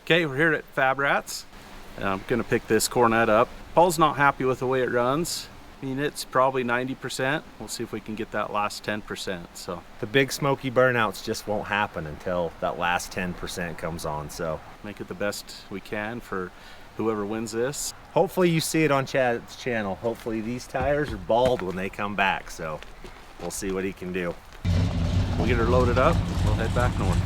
Okay, we're here at Fab Rats. I'm gonna pick this Coronet up. Paul's not happy with the way it runs. I mean, it's probably 90%. We'll see if we can get that last 10%. So the big smoky burnouts just won't happen until that last 10% comes on. So make it the best we can for whoever wins this. Hopefully you see it on Chad's channel. Hopefully these tires are bald when they come back. So we'll see what he can do. We'll get her loaded up. We'll head back north.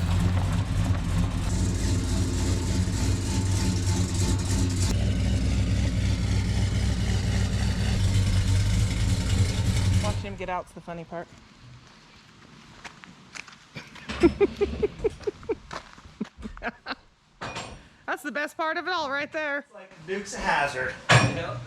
Watching him get out's the funny part. That's the best part of it all right there. It's like the Dukes of Hazzard. Yep.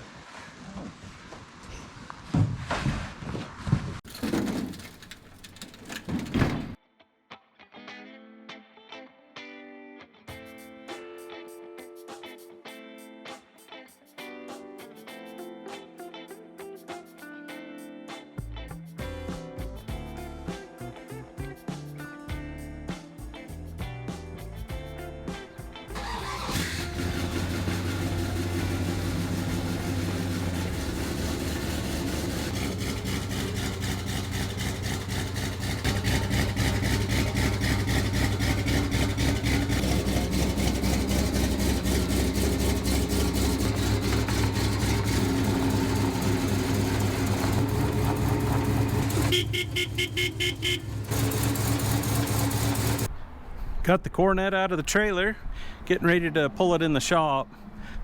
Got the Coronet out of the trailer, getting ready to pull it in the shop.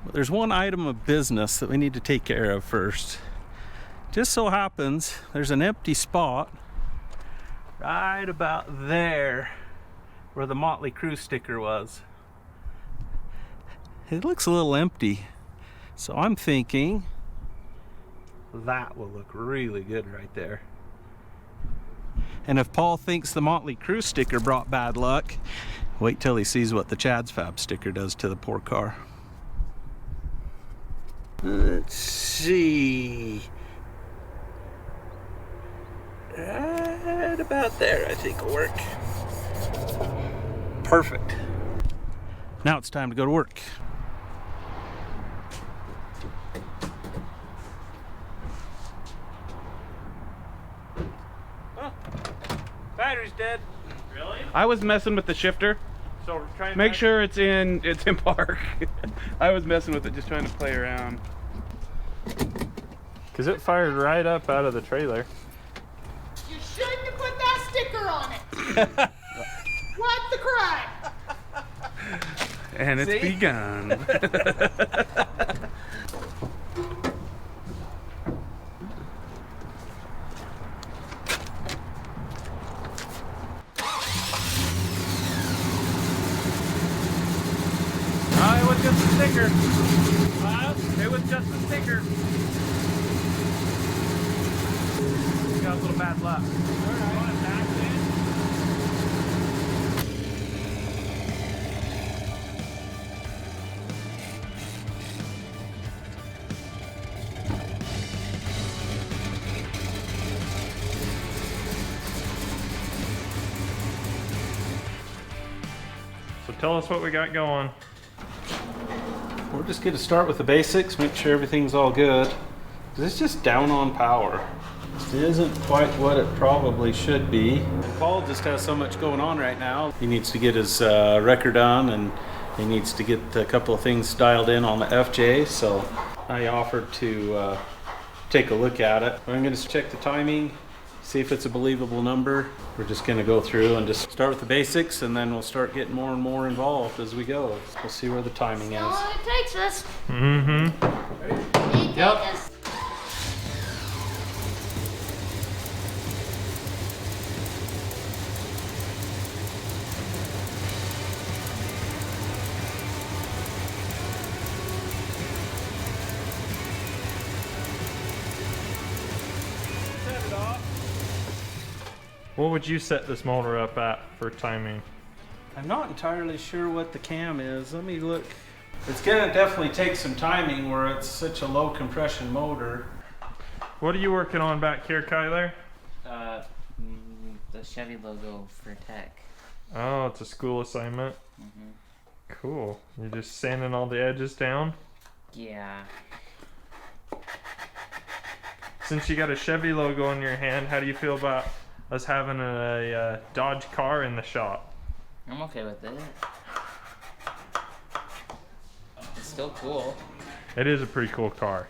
But there's one item of business that we need to take care of first. Just so happens there's an empty spot right about there where the Motley Crue sticker was. It looks a little empty, so I'm thinking that will look really good right there. And if Paul thinks the Motley Crue sticker brought bad luck, wait till he sees what the chadsfab sticker does to the poor car. Let's see. Right about there, I think will work. Perfect. Now it's time to go to work. Battery's dead. Really? I was messing with the shifter. So trying to make sure it's in park. I was messing with it, just trying to play around. Cause it fired right up out of the trailer. You shouldn't have put that sticker on it. What's the crime? And it's begun. It was just a sticker. It was just a sticker. Got a little bad luck. So tell us what we got going. We're just going to start with the basics, make sure everything's all good. 'Cause it's just down on power. It isn't quite what it probably should be. And Paul just has so much going on right now. He needs to get his record done, and he needs to get a couple of things dialed in on the FJ. So I offered to take a look at it. I'm going to check the timing, see if it's a believable number. We're just going to go through and just start with the basics, and then we'll start getting more and more involved as we go. We'll see where the timing is. How long it takes us. Mm-hmm. Yep. What would you set this motor up at for timing? I'm not entirely sure what the cam is. Let me look. It's gonna definitely take some timing where it's such a low compression motor. What are you working on back here, Kyler? The Chevy logo for tech. Oh, it's a school assignment. Cool. You're just sanding all the edges down? Yeah. Since you got a Chevy logo in your hand, how do you feel about us having a Dodge car in the shop? I'm okay with it. It's still cool. It is a pretty cool car.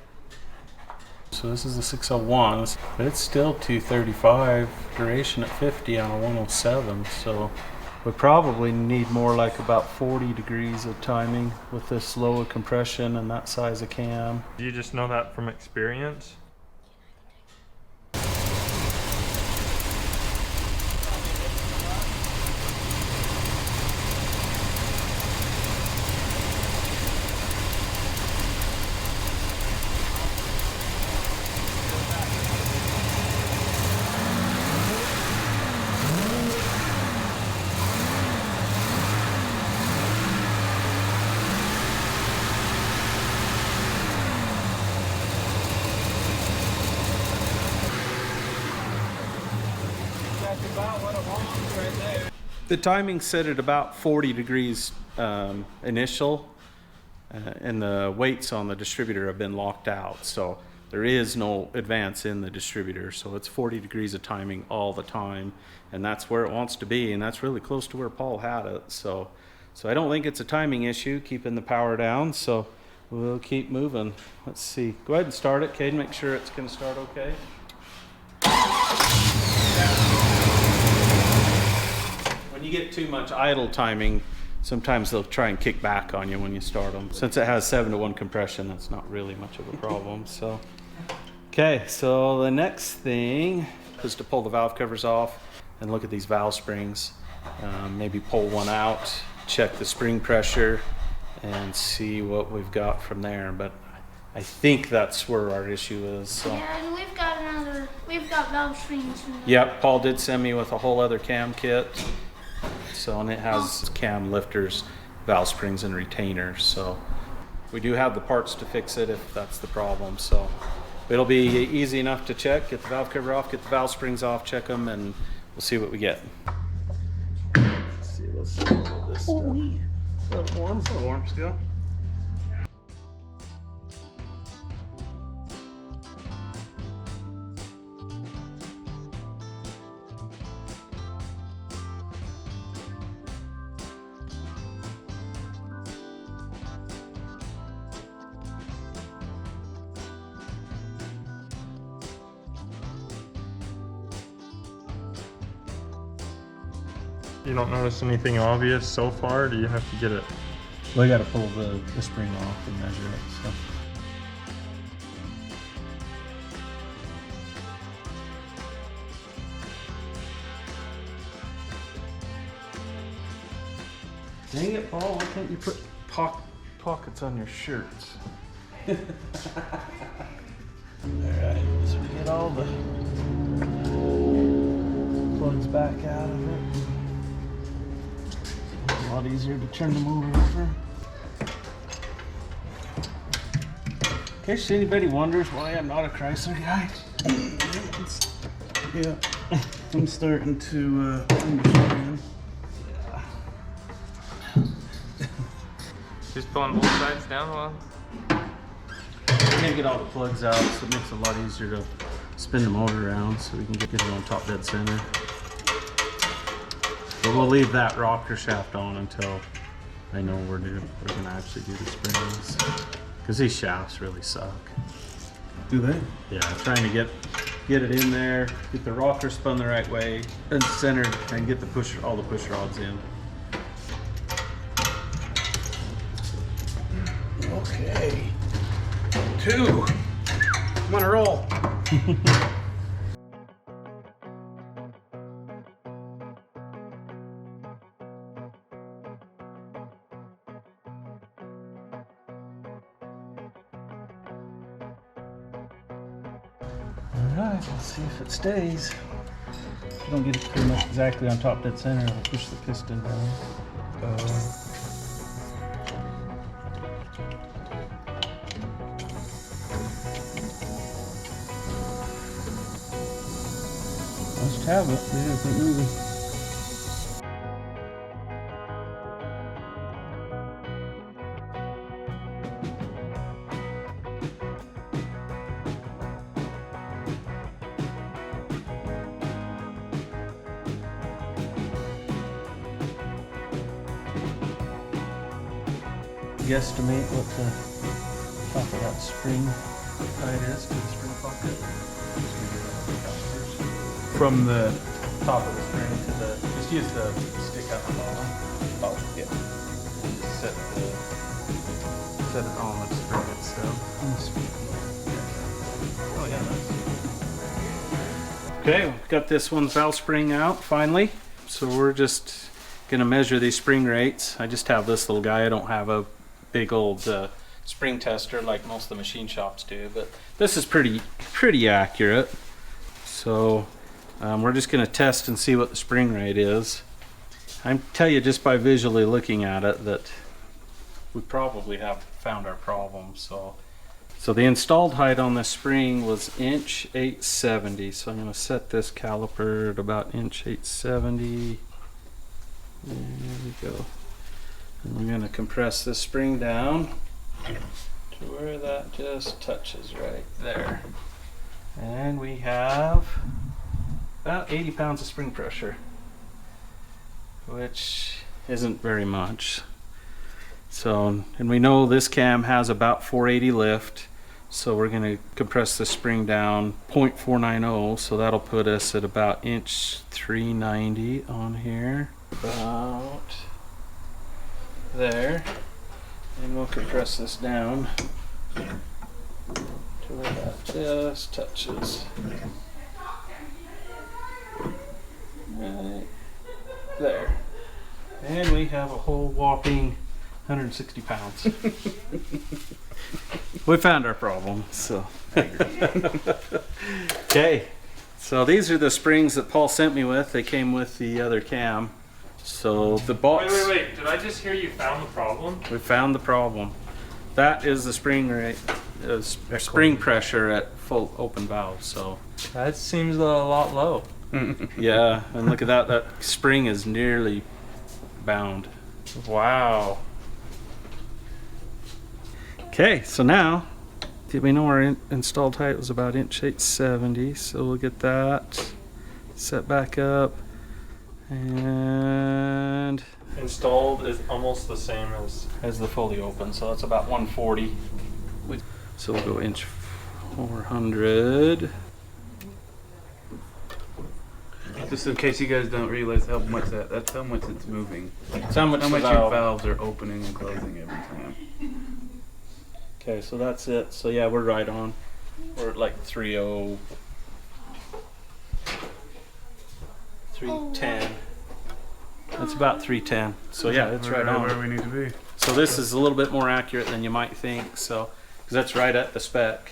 So this is the 601, but it's still 235 duration at 50 on a 107. So we probably need more like about 40 degrees of timing with this lower compression and that size of cam. Do you just know that from experience? The timing's set at about 40 degrees initial, and the weights on the distributor have been locked out, so there is no advance in the distributor, so it's 40 degrees of timing all the time, and that's where it wants to be, and that's really close to where Paul had it. So I don't think it's a timing issue keeping the power down, so we'll keep moving. Let's see. Go ahead and start it, Caden. Make sure it's going to start okay. When you get too much idle timing, sometimes they'll try and kick back on you when you start them. Since it has 7-to-1 compression, that's not really much of a problem. So, okay, so the next thing is to pull the valve covers off and look at these valve springs. Maybe pull one out, check the spring pressure, and see what we've got from there. But I think that's where our issue is. So. Yeah, and we've got valve springs. Yep, Paul did send me with a whole other cam kit. So, and it has cam lifters, valve springs, and retainers. So we do have the parts to fix it if that's the problem. So it'll be easy enough to check, get the valve cover off, get the valve springs off, check them, and we'll see what we get. Let's see this stuff. A little warm still. You don't notice anything obvious so far? Or do you have to get it? We got to pull the spring off and measure it. So. Dang it, Paul! Why can't you put pockets on your shirts? All right, so we get all the plugs back out of it. A lot easier to turn them over. In case anybody wonders why I'm not a Chrysler guy. Yeah, I'm starting to understand. Just pulling both sides down while. I can't get all the plugs out, so it makes it a lot easier to spin the motor around so we can get it on top dead center. But we'll leave that rocker shaft on until I know we're gonna actually do the springs. Because these shafts really suck. Do they? Yeah, trying to get it in there, get the rocker spun the right way and centered, and get all the push rods in. Okay. 2. I'm on a roll. Alright, let's see if it stays. If you don't get it pretty much exactly on top dead center, it'll push the piston down. Let's have it. See if it moves. guesstimate what the top of that spring height is to the spring pocket? From the Top of the spring to the, just use the stick at the bottom. oh yeah. Just set it on the spring itself. Oh yeah. Okay, we've got this one's valve spring out finally. So we're just gonna measure these spring rates. I just have this little guy. I don't have a big old spring tester like most of the machine shops do, but this is pretty accurate. So we're just gonna test and see what the spring rate is. I tell you just by visually looking at it that we probably have found our problem. So the installed height on this spring was inch 870. So I'm going to set this caliper at about inch 870. There we go. And we're going to compress this spring down to where that just touches right there. And we have about 80 pounds of spring pressure, which isn't very much. So, and we know this cam has about 480 lift. So we're going to compress the spring down 0.490, so that'll put us at about inch 390 on here, about there, and we'll compress this down to where that just touches. Right there. And we have a whole whopping 160 pounds. We found our problem, so. Okay, so these are the springs that Paul sent me with. They came with the other cam. So the box. Wait. Did I just hear you found the problem? We found the problem. That is the spring rate, spring pressure at full open valve. So. That seems a lot low. Yeah, and look at that. That spring is nearly bound. Wow. Okay, so now we know our installed height was about inch 870, so we'll get that set back up. And Installed is almost the same as the fully open, so that's about 140. So we'll go inch 400. Just in case you guys don't realize how much that's how much it's moving. That's how much, How much the your valve. valves are opening and closing every time. Okay, so that's it. So yeah, we're right on. We're at like 310. That's about 310. So yeah, it's right on. Where we need to be. So this is a little bit more accurate than you might think. So, because that's right at the spec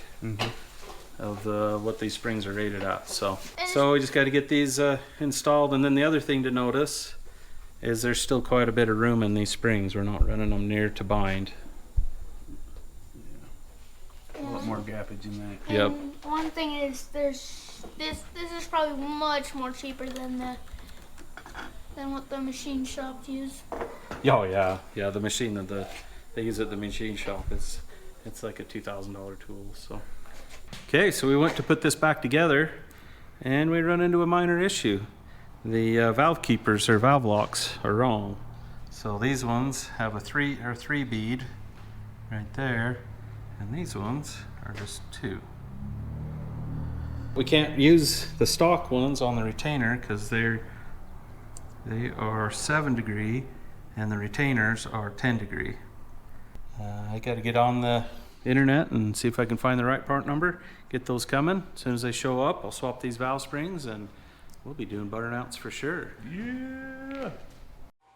of what these springs are rated at. So we just got to get these installed. And then the other thing to notice is there's still quite a bit of room in these springs. We're not running them near to bind. A lot more gappage in that. Yep. And one thing is, this is probably much more cheaper than what the machine shops use. Oh yeah, the machine that they use at the machine shop it's like a $2,000 tool. So okay, so we went to put this back together, and we run into a minor issue. The valve keepers or valve locks are wrong. So these ones have a three bead right there, and these ones are just 2. We can't use the stock ones on the retainer because they are 7 degree and the retainers are 10 degree. I got to get on the internet and see if I can find the right part number, get those coming. As soon as they show up, I'll swap these valve springs and we'll be doing burnouts for sure. Yeah.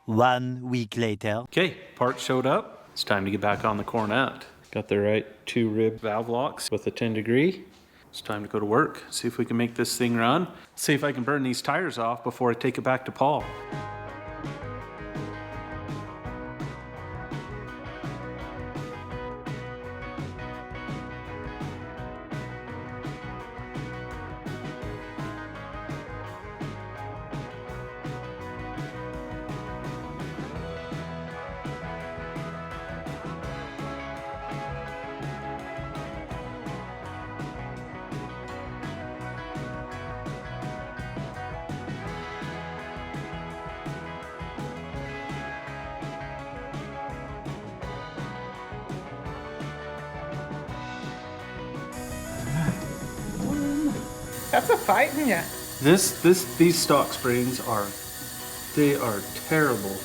1 week later. Okay, parts showed up. It's time to get back on the Coronet. Got the right 2 rib valve locks with a 10 degree. It's time to go to work, see if we can make this thing run. See if I can burn these tires off before I take it back to Paul. That's a fight in ya. These stock springs are terrible.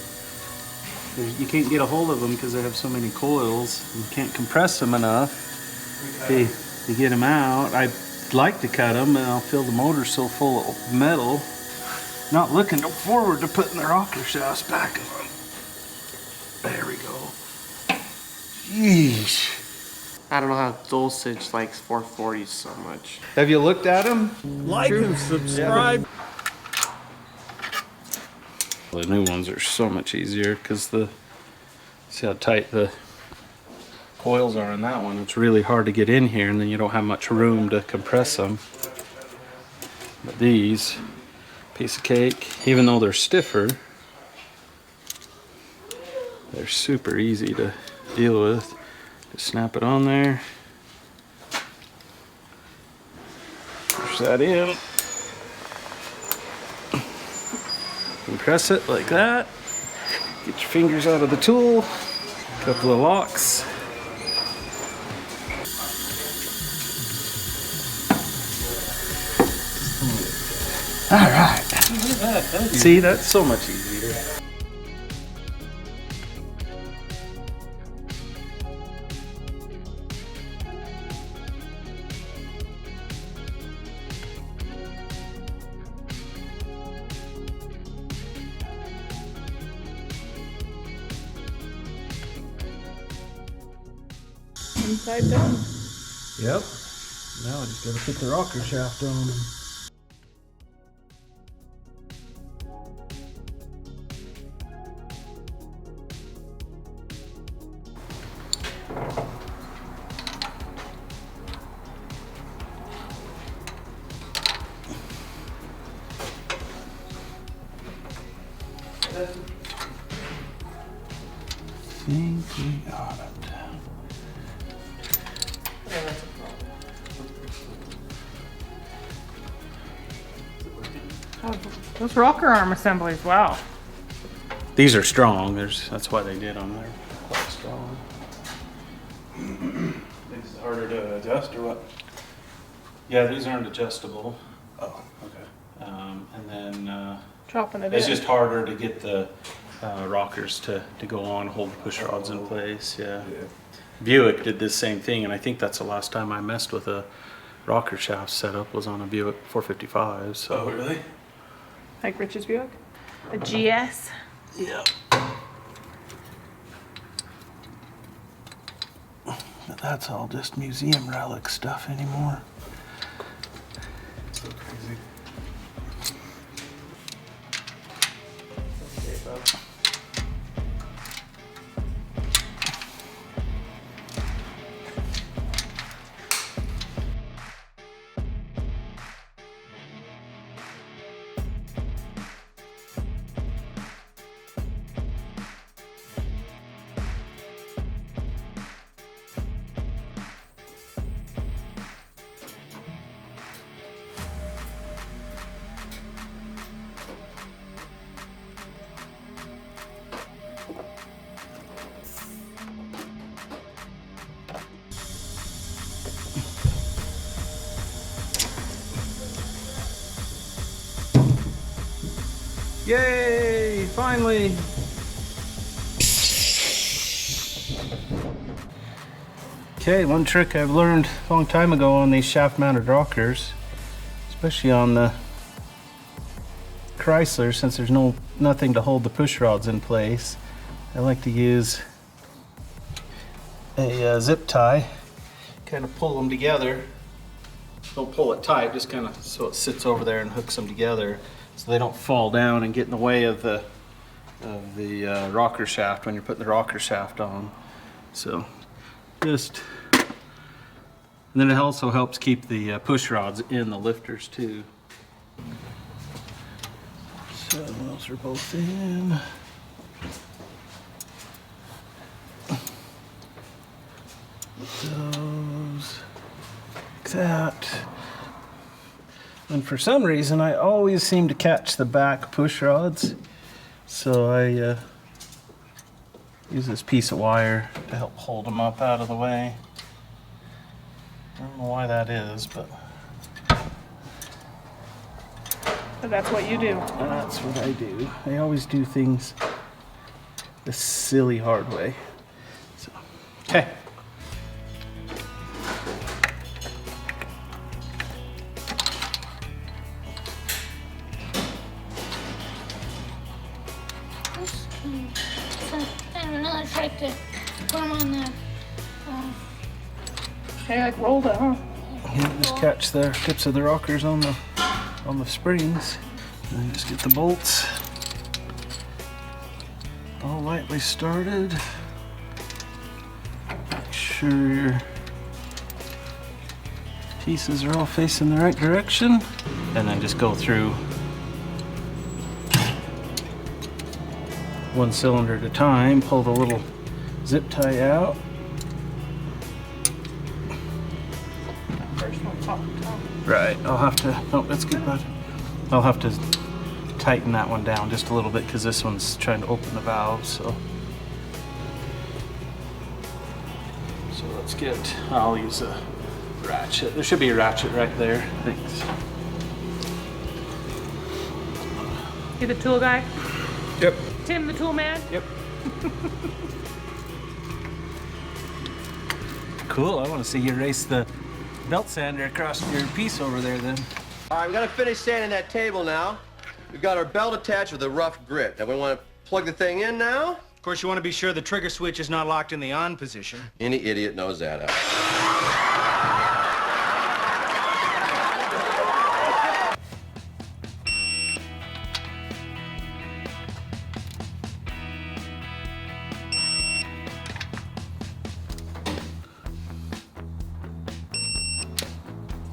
You can't get a hold of them because they have so many coils. You can't compress them enough to get them out. I'd like to cut them, and I'll feel the motor's so full of metal. Not looking forward to putting the rocker shafts back on. There we go. Yeesh. I don't know how Dosage likes 440s so much. Have you looked at them? Like and subscribe. The new ones are so much easier because see how tight the coils are in that one. It's really hard to get in here, and then you don't have much room to compress them. But these, piece of cake, even though they're stiffer, they're super easy to deal with. Just snap it on there. Push that in. Compress it like that. Get your fingers out of the tool. Couple of locks. All right. See, that's so much easier. Inside done. Yep. Now I just gotta put the rocker shaft on. Think we got it. Oh, those rocker arm assemblies, wow. These are strong. That's why they did them. They're quite strong. This is harder to adjust or what? Yeah, these aren't adjustable. Oh, okay. And then Chopping it it's in. just harder to get the rockers to go on, hold the push rods in place. Yeah. Buick did this same thing, and I think that's the last time I messed with a rocker shaft setup was on a Buick 455. So. Oh, really? Like Rich's Buick? A GS? Yeah. But that's all just museum relic stuff anymore. So crazy. Yay! Finally! Okay, one trick I've learned a long time ago on these shaft-mounted rockers, especially on the Chrysler, since there's nothing to hold the push rods in place, I like to use a zip tie, kind of pull them together. Don't pull it tight, just kind of so it sits over there and hooks them together, so they don't fall down and get in the way of the rocker shaft when you're putting the rocker shaft on. So just, and then it also helps keep the push rods in the lifters too. So those are both in. Those, like that. And for some reason, I always seem to catch the back push rods. So I use this piece of wire to help hold them up out of the way. I don't know why that is, but That's what you do. That's what I do. I always do things the silly hard way. So, okay. And another trick to put them on the. Okay, like rolled it, huh? Yeah, just catch the tips of the rockers on the springs, and then just get the bolts all lightly started. Make sure your pieces are all facing the right direction, and then just go through one cylinder at a time. Pull the little zip tie out. Right, I'll have to, oh, that's good, bud. I'll have to tighten that one down just a little bit because this one's trying to open the valve, so. So let's get, I'll use a ratchet. There should be a ratchet right there, thanks. You the tool guy? Yep. Tim the tool man? Yep. Cool, I want to see you race the belt sander across your piece over there then. All right, we gotta finish sanding that table now. We've got our belt attached with a rough grit. Now we want to plug the thing in now. Of course, you want to be sure the trigger switch is not locked in the on position. Any idiot knows that.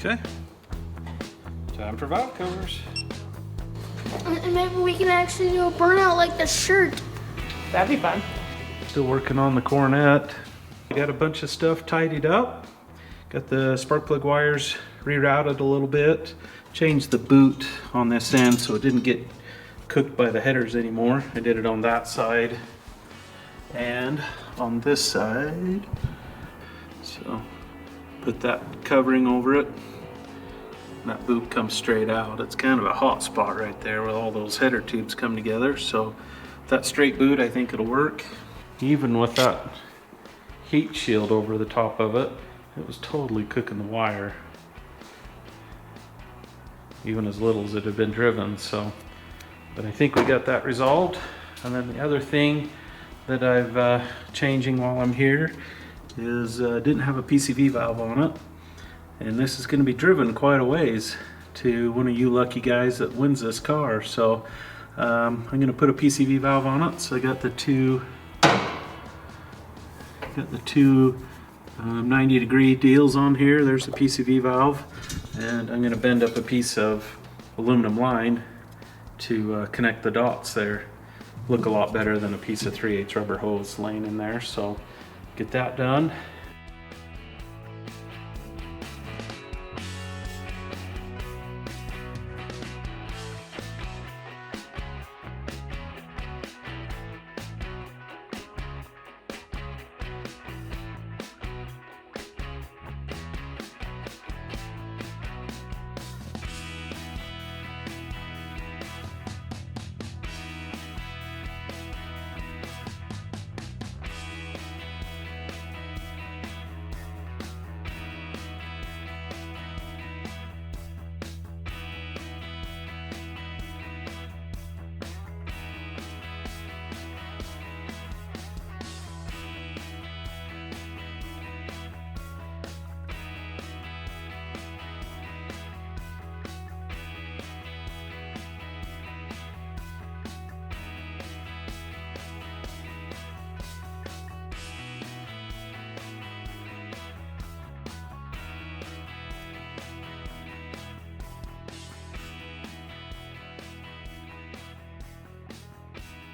Okay. Time for valve covers. And maybe we can actually do a burnout like the shirt. That'd be fun. Still working on the Coronet. I got a bunch of stuff tidied up. Got the spark plug wires rerouted a little bit. Changed the boot on this end so it didn't get cooked by the headers anymore. I did it on that side and on this side. So put that covering over it. That boot comes straight out. It's kind of a hot spot right there where all those header tubes come together. So that straight boot, I think it'll work. Even with that heat shield over the top of it, it was totally cooking the wire. Even as little as it had been driven, so. But I think we got that resolved. And then the other thing that I've changing while I'm here is didn't have a PCV valve on it. And this is going to be driven quite a ways to one of you lucky guys that wins this car. So I'm going to put a PCV valve on it. So I got the two 90-degree deals on here. There's the PCV valve, and I'm going to bend up a piece of aluminum line to connect the dots there. Look a lot better than a piece of 3/8 rubber hose laying in there. So get that done.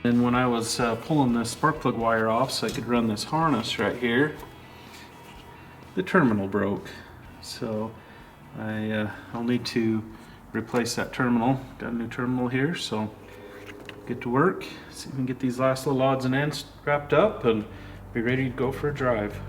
And when I was pulling the spark plug wire off so I could run this harness right here, the terminal broke. So I'll need to replace that terminal. Got a new terminal here, so get to work. See if we can get these last little odds and ends wrapped up and be ready to go for a drive.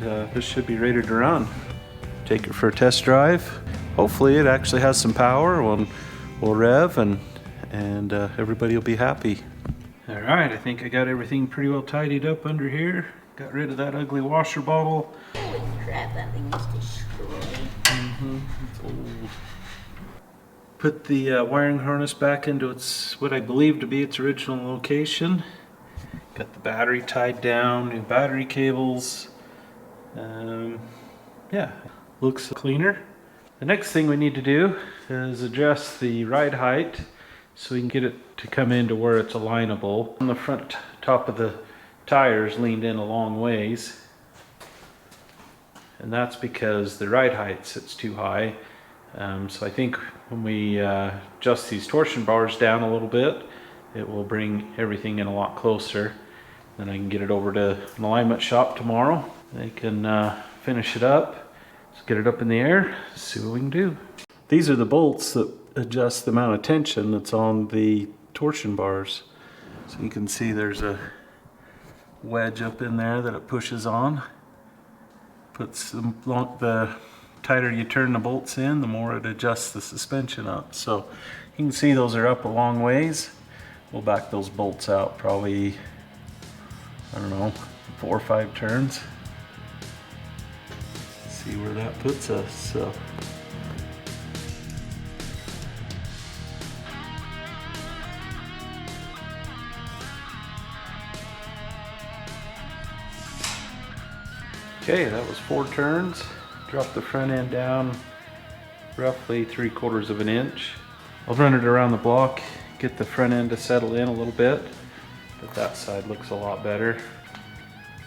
this should be ready to run. Take it for a test drive. Hopefully it actually has some power. We'll rev and everybody will be happy. All right, I think I got everything pretty well tidied up under here. Got rid of that ugly washer bottle. Holy crap, that thing is destroyed. It's old. Put the wiring harness back into its what I believe to be its original location. Got the battery tied down, new battery cables. Yeah, looks cleaner. The next thing we need to do is adjust the ride height so we can get it to come into where it's alignable. On the front top of the tires leaned in a long ways, and that's because the ride height sits too high. So I think when we adjust these torsion bars down a little bit, it will bring everything in a lot closer. Then I can get it over to an alignment shop tomorrow. They can finish it up, just get it up in the air, see what we can do. These are the bolts that adjust the amount of tension that's on the torsion bars. So you can see there's a wedge up in there that it pushes on. Puts the tighter you turn the bolts in, the more it adjusts the suspension up. So you can see those are up a long ways. We'll back those bolts out probably, I don't know, 4 or 5 turns. See where that puts us. So. Okay, that was 4 turns. Drop the front end down roughly 3/4 of an inch. I'll run it around the block, get the front end to settle in a little bit, but that side looks a lot better.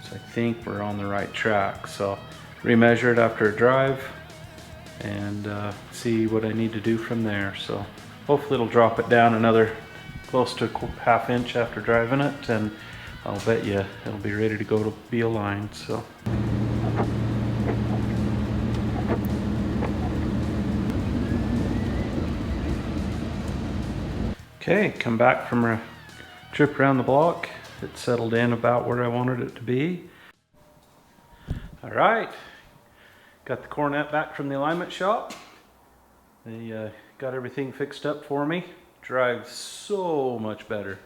So I think we're on the right track. So remeasure it after a drive and see what I need to do from there. So hopefully it'll drop it down another close to a 1/2 inch after driving it, and I'll bet you it'll be ready to go to be aligned. So. Okay, come back from a trip around the block. It settled in about where I wanted it to be. All right, got the Coronet back from the alignment shop. They got everything fixed up for me. Drives so much better.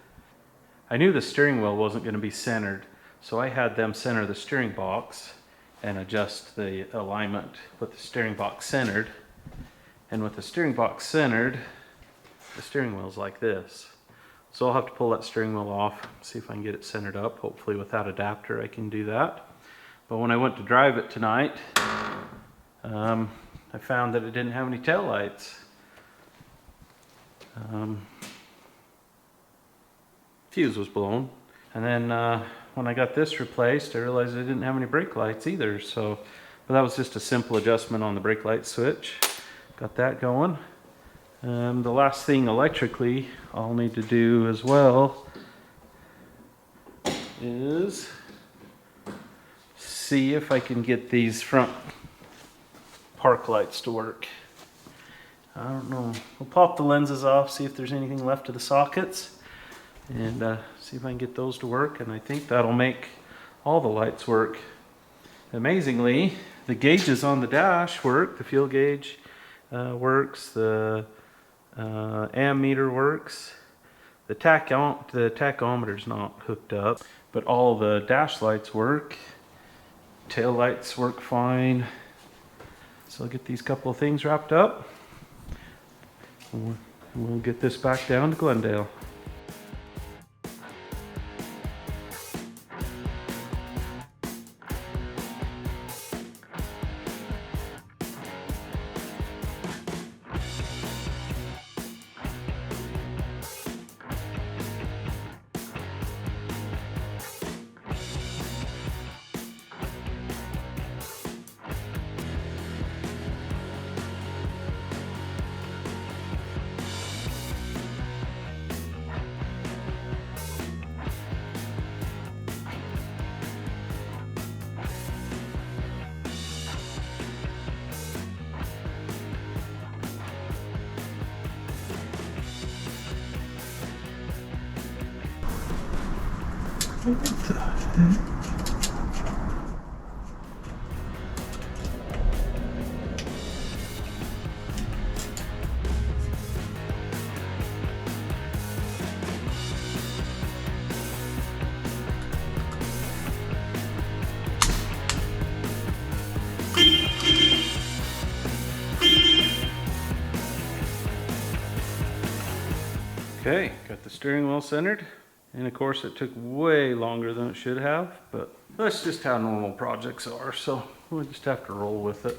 I knew the steering wheel wasn't going to be centered, so I had them center the steering box and adjust the alignment with the steering box centered. And with the steering box centered, the steering wheel's like this. So I'll have to pull that steering wheel off, see if I can get it centered up. Hopefully with that adapter I can do that. But when I went to drive it tonight, I found that it didn't have any tail lights. Fuse was blown. And then when I got this replaced, I realized I didn't have any brake lights either. So, but that was just a simple adjustment on the brake light switch. Got that going. The last thing electrically I'll need to do as well is see if I can get these front park lights to work. I don't know. We'll pop the lenses off, see if there's anything left of the sockets, and see if I can get those to work, and I think that'll make all the lights work. Amazingly, the gauges on the dash work. The fuel gauge works, the ammeter works, the tachometer's not hooked up, but all the dash lights work. Tail lights work fine. So I'll get these couple of things wrapped up. We'll get this back down to Glendale. Okay, got the steering wheel centered. And of course it took way longer than it should have, but that's just how normal projects are, so we'll just have to roll with it.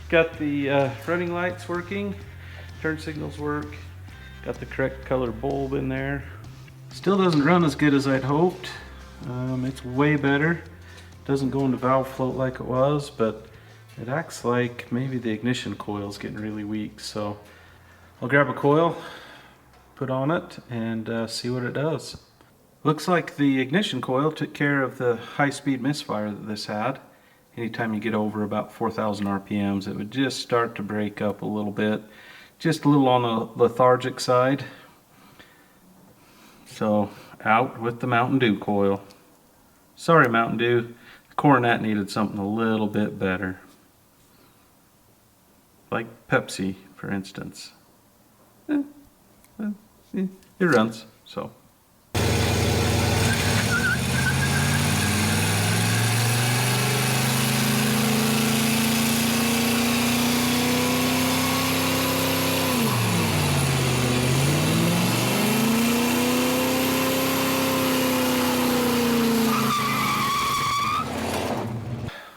Got the running lights working, turn signals work, got the correct color bulb in there. Still doesn't run as good as I'd hoped. It's way better. Doesn't go into valve float like it was, but it acts like maybe the ignition coil is getting really weak. So I'll grab a coil, put on it, and see what it does. Looks like the ignition coil took care of the high-speed misfire that this had. Anytime you get over about 4,000 RPMs, it would just start to break up a little bit. Just a little on the lethargic side. So out with the Mountain Dew coil. Sorry Mountain Dew, the Coronet needed something a little bit better. Like Pepsi, for instance. It runs, so.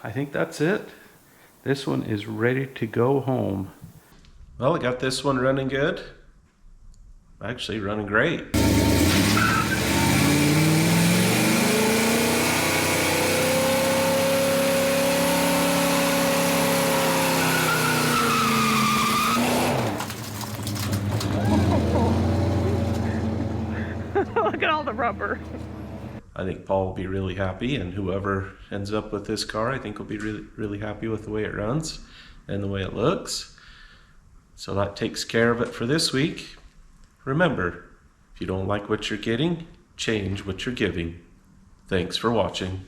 I think that's it. This one is ready to go home. Well, I got this one running good. Actually running great. Look at all the rubber. I think Paul will be really happy, and whoever ends up with this car, I think will be really happy with the way it runs and the way it looks. So that takes care of it for this week. Remember, if you don't like what you're getting, change what you're giving. Thanks for watching.